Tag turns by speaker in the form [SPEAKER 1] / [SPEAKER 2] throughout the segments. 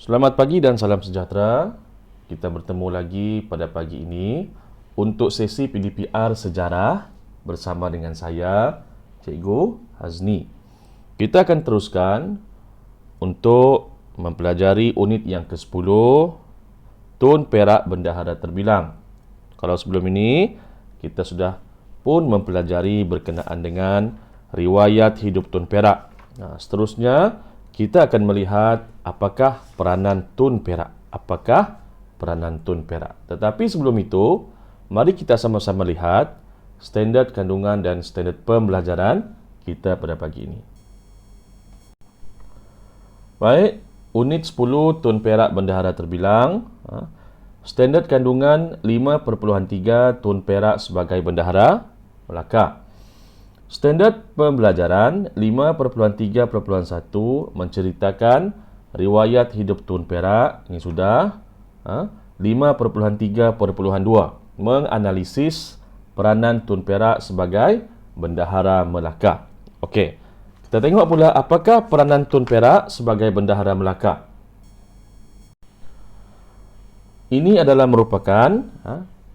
[SPEAKER 1] Selamat pagi dan salam sejahtera. Kita bertemu lagi pada pagi ini untuk sesi PDPR Sejarah bersama dengan saya, Cikgu Hazni. Kita akan teruskan untuk mempelajari unit yang ke-10, Tun Perak Bendahara Terbilang. Kalau sebelum ini, kita sudah pun mempelajari berkenaan dengan riwayat hidup Tun Perak. Seterusnya, kita akan melihat apakah peranan Tun Perak. Tetapi sebelum itu, mari kita sama-sama lihat standard kandungan dan standard pembelajaran kita pada pagi ini. Baik, unit 10 Tun Perak Bendahara Terbilang. Standard kandungan 5.3 Tun Perak sebagai Bendahara Melaka. Standard pembelajaran 5.3.1 menceritakan riwayat hidup Tun Perak. Ini sudah. 5.3.2 menganalisis peranan Tun Perak sebagai Bendahara Melaka. Okey. Kita tengok pula apakah peranan Tun Perak sebagai Bendahara Melaka. Ini adalah merupakan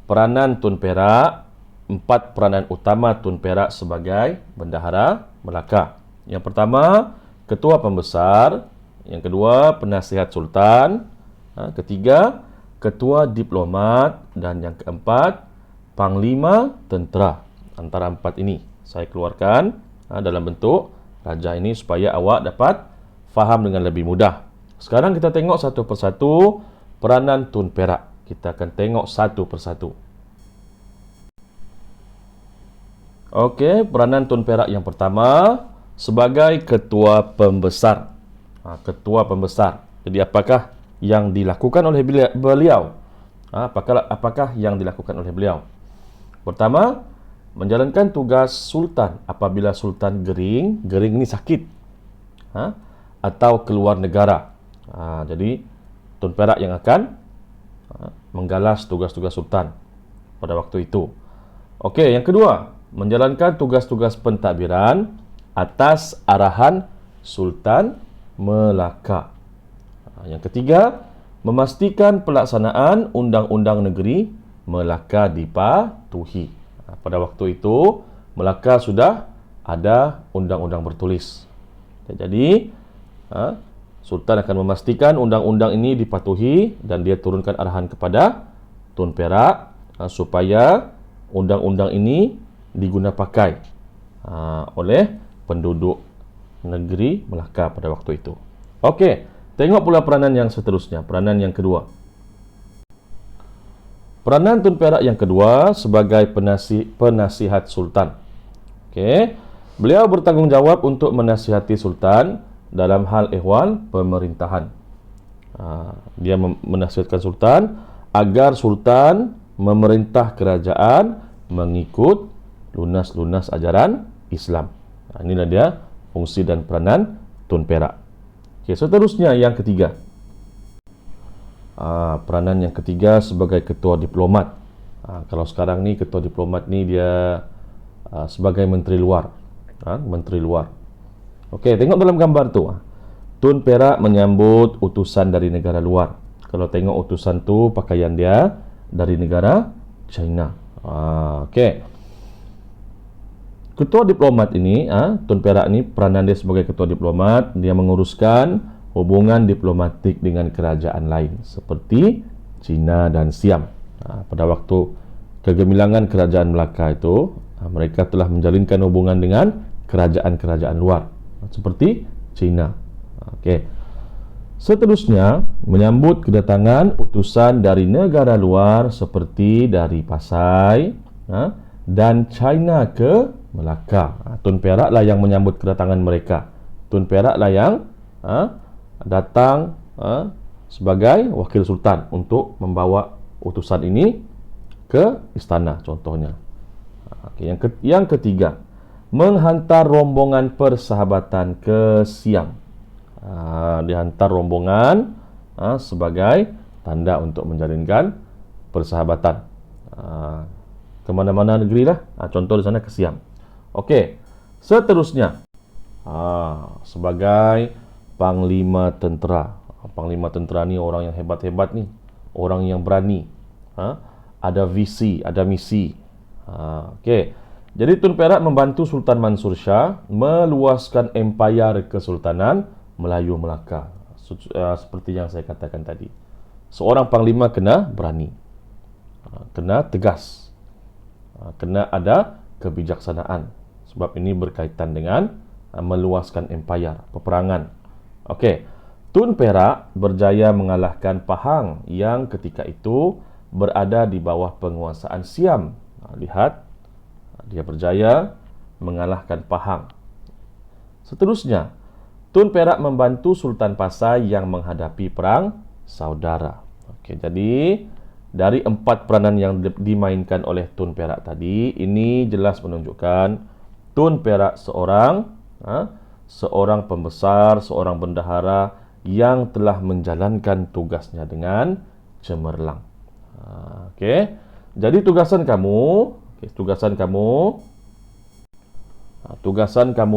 [SPEAKER 1] peranan Tun Perak, 4 peranan utama Tun Perak sebagai Bendahara Melaka. Yang pertama, Ketua Pembesar. Yang kedua, Penasihat Sultan. Ketiga, Ketua Diplomat. Dan yang keempat, Panglima Tentera. Antara 4 ini saya keluarkan dalam bentuk raja ini supaya awak dapat faham dengan lebih mudah. Sekarang kita tengok satu persatu peranan Tun Perak. Kita akan tengok satu persatu. Okey, peranan Tun Perak yang pertama sebagai Ketua Pembesar. Ketua Pembesar. Jadi apakah yang dilakukan oleh beliau? Apakah yang dilakukan oleh beliau? Pertama, menjalankan tugas Sultan apabila Sultan gering ini sakit atau keluar negara. Jadi Tun Perak yang akan menggalas tugas-tugas Sultan pada waktu itu. Okey, yang kedua, menjalankan tugas-tugas pentadbiran atas arahan Sultan Melaka. Yang ketiga, memastikan pelaksanaan undang-undang negeri Melaka dipatuhi. Pada waktu itu, Melaka sudah ada undang-undang bertulis. Jadi, Sultan akan memastikan undang-undang ini dipatuhi dan dia turunkan arahan kepada Tun Perak supaya undang-undang ini diguna pakai oleh penduduk negeri Melaka pada waktu itu. Okey, tengok pula peranan yang seterusnya, peranan yang kedua. Peranan Tun Perak yang kedua sebagai penasihat Sultan. Okey, beliau bertanggungjawab untuk menasihati Sultan dalam hal ehwal pemerintahan. Dia menasihatkan Sultan agar Sultan memerintah kerajaan mengikut lunas-lunas ajaran Islam. Inilah dia fungsi dan peranan Tun Perak. Okay, seterusnya yang ketiga. Peranan yang ketiga sebagai Ketua Diplomat. Kalau sekarang ni Ketua Diplomat ni dia sebagai Menteri Luar. Menteri Luar. Okey, tengok dalam gambar tu. Tun Perak menyambut utusan dari negara luar. Kalau tengok utusan tu pakaian dia dari negara China. Okey. Ketua Diplomat ini, Tun Perak ni peranan dia sebagai Ketua Diplomat, dia menguruskan hubungan diplomatik dengan kerajaan lain seperti China dan Siam. Pada waktu kegemilangan kerajaan Melaka itu, mereka telah menjalinkan hubungan dengan kerajaan-kerajaan luar seperti China. Okey. Seterusnya, menyambut kedatangan utusan dari negara luar seperti dari Pasai dan China ke Melaka. Tun Perak lah yang menyambut kedatangan mereka. Tun Perak lah yang datang sebagai wakil Sultan untuk membawa utusan ini ke istana contohnya. Okey, yang ketiga, menghantar rombongan persahabatan ke Siam. Dihantar rombongan sebagai tanda untuk menjalinkan persahabatan ke mana-mana negeri lah. Contoh di sana ke Siam. Okey, seterusnya sebagai Panglima Tentera. Panglima tentera ni orang yang hebat-hebat ni, orang yang berani. Ada visi, ada misi. Okey. Jadi Tun Perak membantu Sultan Mansur Shah meluaskan empayar Kesultanan Melayu Melaka. Seperti yang saya katakan tadi. Seorang panglima kena berani. Kena tegas. Kena ada kebijaksanaan. Sebab ini berkaitan dengan meluaskan empayar, peperangan. Okey. Tun Perak berjaya mengalahkan Pahang yang ketika itu berada di bawah penguasaan Siam. Lihat, dia berjaya mengalahkan Pahang. Seterusnya, Tun Perak membantu Sultan Pasai yang menghadapi perang saudara. Okey, jadi dari 4 peranan yang dimainkan oleh Tun Perak tadi, ini jelas menunjukkan Tun Perak seorang pembesar, seorang bendahara yang telah menjalankan tugasnya dengan cemerlang. Okey. Jadi tugasan kamu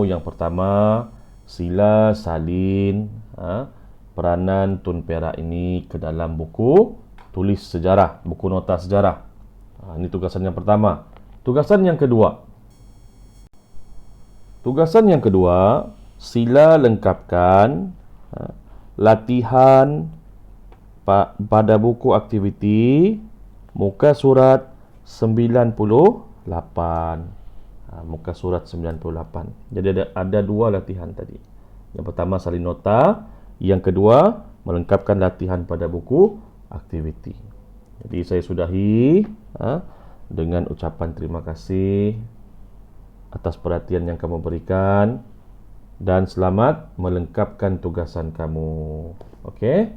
[SPEAKER 1] yang pertama, sila salin peranan Tun Perak ini ke dalam buku tulis sejarah, buku nota sejarah. Ini tugasan yang pertama. Tugasan yang kedua, sila lengkapkan latihan pada buku aktiviti muka surat 98. Muka surat 98. Jadi ada 2 latihan tadi. Yang pertama salin nota, yang kedua melengkapkan latihan pada buku aktiviti. Jadi saya sudahi dengan ucapan terima kasih atas perhatian yang kamu berikan dan selamat melengkapkan tugasan kamu. Okey?